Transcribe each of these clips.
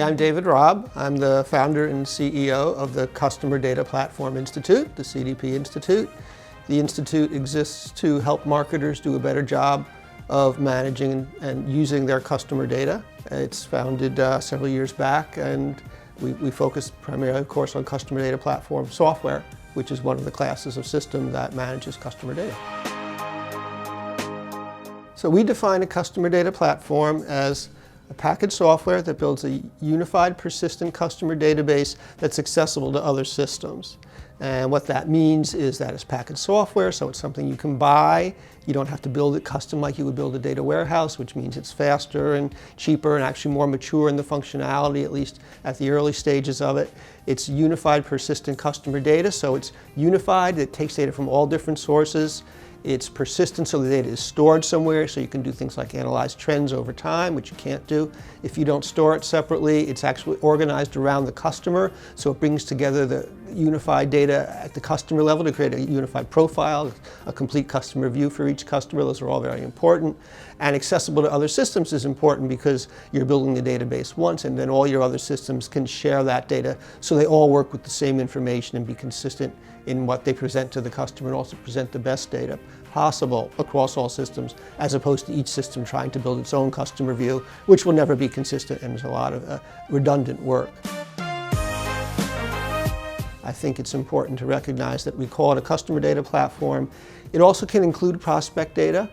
I'm David Raab. I'm the founder and CEO of the Customer Data Platform Institute, the CDP Institute. The Institute exists to help marketers do a better job of managing and using their customer data. It's founded several years back, and we focus primarily, of course, on customer data platform software, which is one of the classes of system that manages customer data. So we define a customer data platform as a packaged software that builds a unified, persistent customer database that's accessible to other systems. And what that means is that it's packaged software, so it's something you can buy. You don't have to build it custom like you would build a data warehouse, which means it's faster and cheaper and actually more mature in the functionality, at least at the early stages of it. It's unified, persistent customer data, so it's unified. It takes data from all different sources. It's persistent, so the data is stored somewhere, so you can do things like analyze trends over time, which you can't do if you don't store it separately. It's actually organized around the customer, so it brings together the unified data at the customer level to create a unified profile, a complete customer view for each customer. Those are all very important. And accessible to other systems is important because you're building the database once, and then all your other systems can share that data, so they all work with the same information and be consistent in what they present to the customer and also present the best data possible across all systems, as opposed to each system trying to build its own customer view, which will never be consistent, and there's a lot of redundant work. I think it's important to recognize that we call it a customer data platform. It also can include prospect data.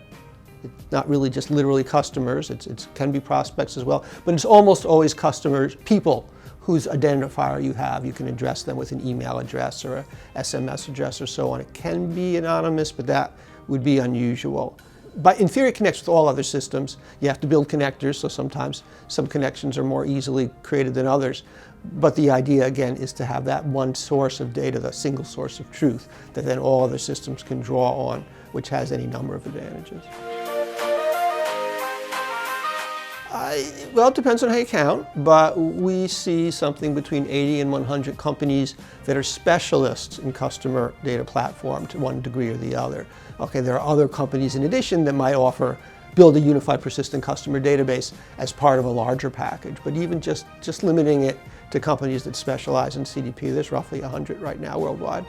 It's not really just literally customers, it can be prospects as well, but it's almost always customers, people whose identifier you have. You can address them with an email address or a SMS address or so on. It can be anonymous, but that would be unusual. But in theory, it connects with all other systems. You have to build connectors, so sometimes some connections are more easily created than others. But the idea, again, is to have that one source of data, the single source of truth, that then all other systems can draw on, which has any number of advantages. Well, it depends on how you count, but we see something between 80 and 100 companies that are specialists in customer data platform to one degree or the other. Okay, there are other companies in addition that might build a unified persistent customer database as part of a larger package, but even just limiting it to companies that specialize in CDP, there's roughly 100 right now worldwide.